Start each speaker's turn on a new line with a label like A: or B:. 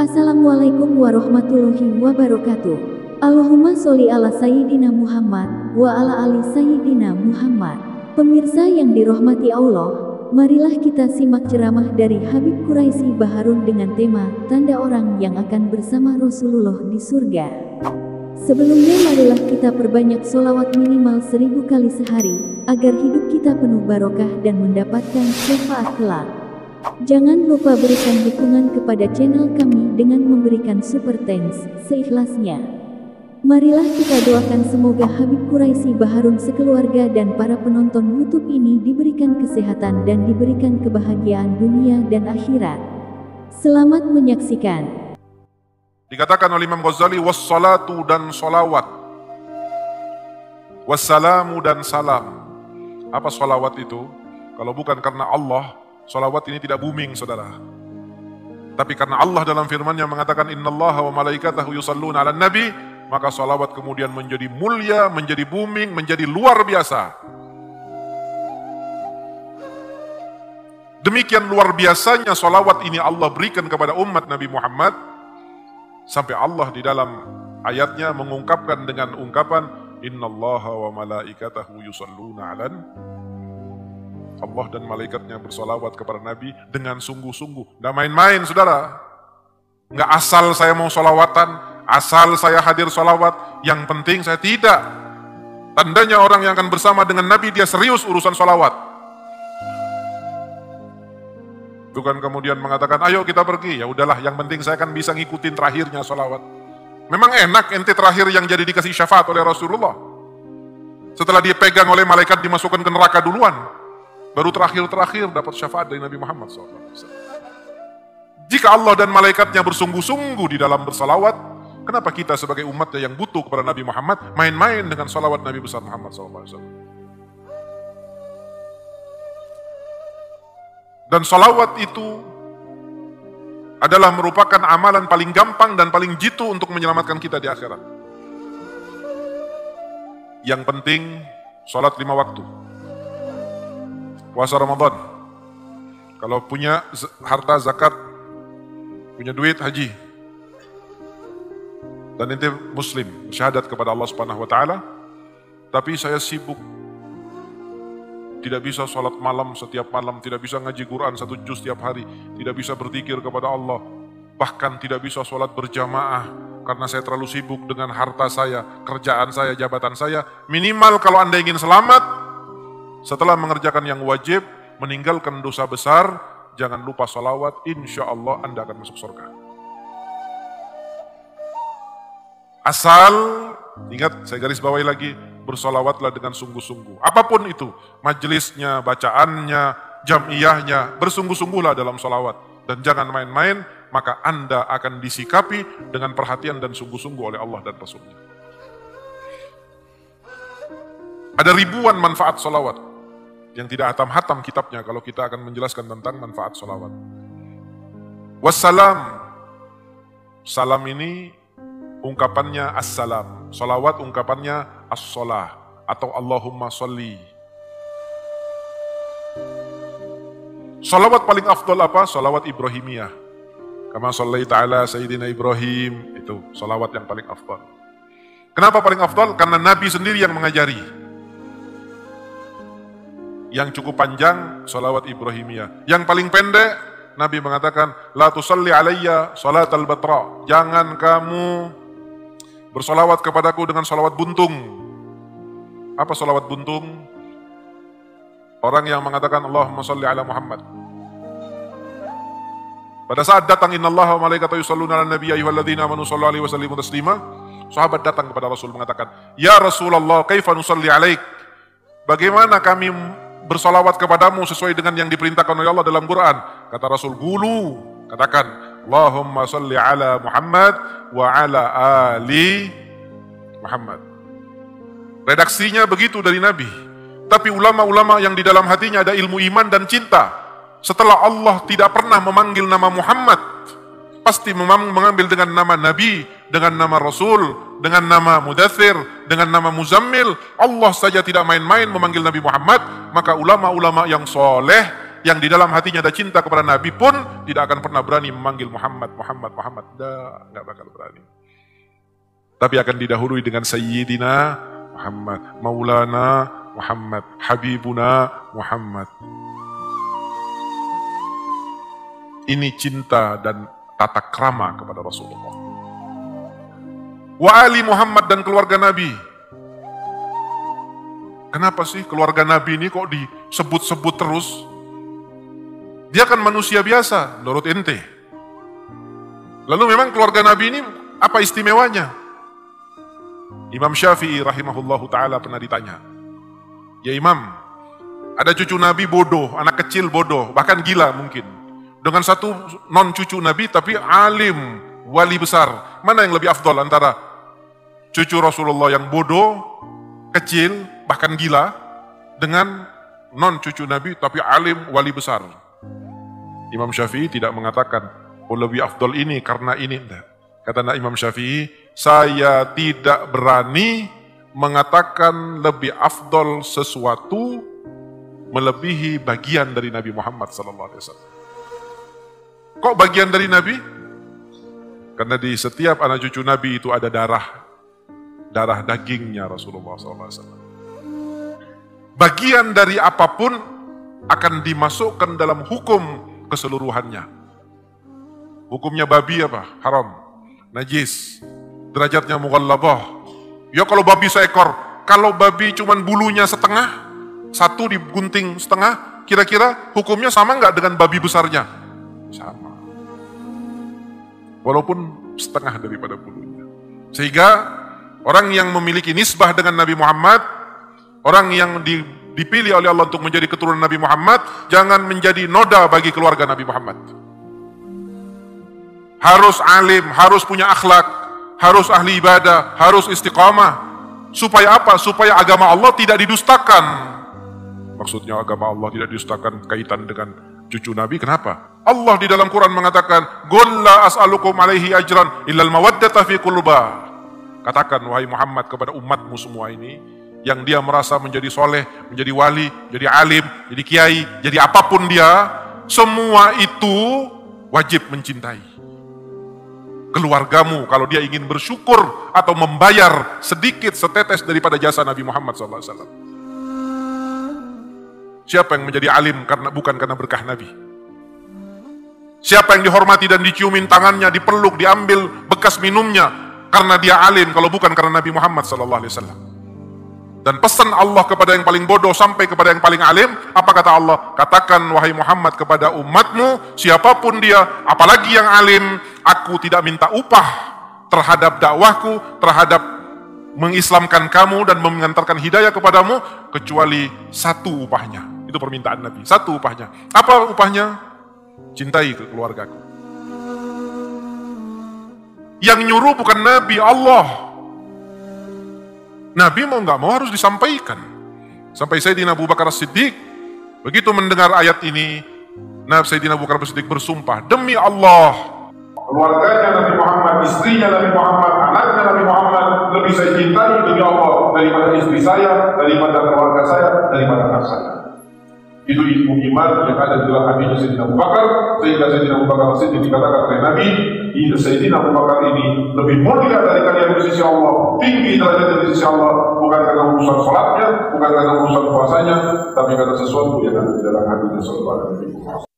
A: Assalamualaikum warahmatullahi wabarakatuh. Allahumma sholli ala Sayyidina Muhammad wa ala ali Sayyidina Muhammad. Pemirsa yang dirahmati Allah, marilah kita simak ceramah dari Habib Quraisy Baharun dengan tema tanda orang yang akan bersama Rasulullah di surga. Sebelumnya marilah kita perbanyak sholawat minimal 1000 kali sehari, agar hidup kita penuh barokah dan mendapatkan syafaat kelak. Jangan lupa berikan dukungan kepada channel kami dengan memberikan super thanks seikhlasnya. Marilah kita doakan semoga Habib Quraisy Baharun sekeluarga dan para penonton YouTube ini diberikan kesehatan dan diberikan kebahagiaan dunia dan akhirat. Selamat menyaksikan.
B: Dikatakan oleh Imam Ghazali, wassalatu dan sholawat, wassalamu dan salam. Apa sholawat itu? Kalau bukan karena Allah, sholawat ini tidak booming, saudara. Tapi karena Allah dalam firman-Nya mengatakan innallaha wa malaikatahu yusalluna 'alan nabi, maka sholawat kemudian menjadi mulia, menjadi booming, menjadi luar biasa. Demikian luar biasanya sholawat ini Allah berikan kepada umat Nabi Muhammad, sampai Allah di dalam ayatnya mengungkapkan dengan ungkapan innallaha wa malaikatahu yusalluna 'alan. Allah dan malaikatnya bersolawat kepada Nabi dengan sungguh-sungguh. Nggak main-main, saudara. Nggak asal saya mau solawatan, asal saya hadir solawat, yang penting saya tidak. Tandanya orang yang akan bersama dengan Nabi, dia serius urusan solawat. Bukan kemudian mengatakan, ayo kita pergi, ya udahlah, yang penting saya akan bisa ngikutin terakhirnya solawat. Memang enak ente terakhir yang jadi dikasih syafaat oleh Rasulullah. Setelah dia pegang oleh malaikat, dimasukkan ke neraka duluan. Baru terakhir-terakhir dapat syafaat dari Nabi Muhammad SAW. Jika Allah dan malaikatnya bersungguh-sungguh di dalam bersalawat, kenapa kita sebagai umatnya yang butuh kepada Nabi Muhammad main-main dengan salawat Nabi besar Muhammad SAW? Dan salawat itu adalah merupakan amalan paling gampang dan paling jitu untuk menyelamatkan kita di akhirat. Yang penting, sholat 5 waktu. Puasa Ramadan, kalau punya harta zakat, punya duit haji, dan ente muslim, syahadat kepada Allah Subhanahu wa taala, tapi saya sibuk, tidak bisa sholat malam setiap malam, tidak bisa ngaji Quran 1 juz setiap hari, tidak bisa berzikir kepada Allah, bahkan tidak bisa sholat berjamaah karena saya terlalu sibuk dengan harta saya, kerjaan saya, jabatan saya. Minimal kalau Anda ingin selamat, setelah mengerjakan yang wajib, meninggalkan dosa besar, jangan lupa salawat, insya Allah Anda akan masuk surga. Asal, ingat saya garis bawahi lagi, bersalawatlah dengan sungguh-sungguh. Apapun itu, majelisnya, bacaannya, jamiyahnya, bersungguh-sungguhlah dalam salawat. Dan jangan main-main, maka Anda akan disikapi dengan perhatian dan sungguh-sungguh oleh Allah dan Rasulnya. Ada ribuan manfaat salawat yang tidak hatam-hatam kitabnya kalau kita akan menjelaskan tentang manfaat salawat. Wassalam, salam ini ungkapannya assalam, salawat ungkapannya as-salah atau Allahumma sholli. Salawat paling afdal apa? Salawat Ibrahimiyah. Kama shallaita ala Sayyidina Ibrahim, itu salawat yang paling afdal. Kenapa paling afdal? Karena Nabi sendiri yang mengajari. Yang cukup panjang, salawat Ibrahimiyah. Yang paling pendek, Nabi mengatakan, La tusalli alayya salat al-batra. Jangan kamu bersalawat kepadaku dengan salawat buntung. Apa salawat buntung? Orang yang mengatakan, Allahumma salli ala Muhammad. Pada saat datang, innallaha wa malaikatahu yusalluna ala nabi ayyuhalladzina amanu sallu alaihi wa sallimu taslima. Sahabat datang kepada Rasul mengatakan, Ya Rasulullah, kaifa nusalli alaik? Bagaimana kami bersalawat kepadamu sesuai dengan yang diperintahkan oleh Allah dalam Quran? Kata Rasul, gulu, katakan Allahumma salli ala Muhammad wa ala ali Muhammad. Redaksinya begitu dari Nabi. Tapi ulama-ulama yang di dalam hatinya ada ilmu iman dan cinta, setelah Allah tidak pernah memanggil nama Muhammad, pasti mengambil dengan nama Nabi, dengan nama Rasul, dengan nama Mudathir, dengan nama Muzammil. Allah saja tidak main-main memanggil Nabi Muhammad. Maka ulama-ulama yang soleh yang di dalam hatinya ada cinta kepada Nabi pun tidak akan pernah berani memanggil Muhammad. Nggak bakal berani. Tapi akan didahului dengan Sayyidina Muhammad, Maulana Muhammad, Habibuna Muhammad. Ini cinta dan tata krama kepada Rasulullah. Wa ali Muhammad, dan keluarga Nabi. Kenapa sih keluarga Nabi ini kok disebut-sebut terus? Dia kan manusia biasa, menurut ente. Lalu memang keluarga Nabi ini apa istimewanya? Imam Syafi'i rahimahullahu ta'ala pernah ditanya, ya Imam, ada cucu Nabi bodoh, anak kecil bodoh, bahkan gila mungkin. Dengan satu non cucu Nabi tapi alim, wali besar. Mana yang lebih afdol antara cucu Rasulullah yang bodoh, kecil, bahkan gila, dengan non cucu Nabi tapi alim, wali besar? Imam Syafi'i tidak mengatakan, oh lebih afdol ini karena ini. Enggak. Kata Imam Syafi'i, saya tidak berani mengatakan lebih afdol sesuatu melebihi bagian dari Nabi Muhammad SAW. Kok bagian dari Nabi? Karena di setiap anak cucu Nabi itu ada darah dagingnya Rasulullah SAW. Bagian dari apapun akan dimasukkan dalam hukum keseluruhannya. Hukumnya babi apa? Haram, najis, derajatnya mughallabah. Ya kalau babi seekor, kalau babi cuman bulunya setengah, satu digunting setengah, kira-kira hukumnya sama nggak dengan babi besarnya? Sama. Walaupun setengah daripada bulunya. Sehingga orang yang memiliki nisbah dengan Nabi Muhammad, orang yang dipilih oleh Allah untuk menjadi keturunan Nabi Muhammad, jangan menjadi noda bagi keluarga Nabi Muhammad. Harus alim, harus punya akhlak, harus ahli ibadah, harus istiqamah. Supaya apa? Supaya agama Allah tidak didustakan. Maksudnya agama Allah tidak didustakan kaitan dengan cucu Nabi, kenapa? Allah di dalam Quran mengatakan, "Qul la as'alukum alaihi ajran illal mawaddata fi qurba." Katakan wahai Muhammad kepada umatmu semua ini, yang dia merasa menjadi soleh, menjadi wali, jadi alim, jadi kiai, jadi apapun dia, semua itu wajib mencintai. Keluargamu kalau dia ingin bersyukur atau membayar sedikit setetes daripada jasa Nabi Muhammad SAW. Siapa yang menjadi alim bukan karena berkah Nabi? Siapa yang dihormati dan diciumin tangannya, dipeluk, diambil bekas minumnya karena dia alim kalau bukan karena Nabi Muhammad SAW? Dan pesan Allah kepada yang paling bodoh sampai kepada yang paling alim, apa kata Allah? Katakan wahai Muhammad kepada umatmu, siapapun dia, apalagi yang alim, aku tidak minta upah terhadap dakwahku, terhadap mengislamkan kamu dan mengantarkan hidayah kepadamu, kecuali satu upahnya. Itu permintaan Nabi, satu upahnya. Apa upahnya? Cintai keluargaku. Yang nyuruh bukan Nabi, Allah. Nabi mau nggak mau harus disampaikan. Sampai Sayyidina Abu Bakar As-Siddiq begitu mendengar ayat ini, Sayyidina Abu Bakar As-Siddiq bersumpah, demi Allah, keluarganya Nabi Muhammad, istrinya Nabi Muhammad, anaknya Nabi Muhammad lebih saya cintai demi Allah daripada istri saya, daripada keluarga saya, daripada anak saya. Itu ilmu iman yang ada di dalam hatinya Sayyidina Abu Bakar, sehingga Sayyidina Abu Bakar As-Siddiq dikatakan oleh Nabi, Sayyidina Abu Bakar ini lebih mulia dari kalian di sisi Allah, tinggi derajatnya di sisi Allah, bukan karena urusan sholatnya, bukan karena urusan puasanya, tapi karena sesuatu yang ada di dalam hatinya sallallahu alaihi wasallam.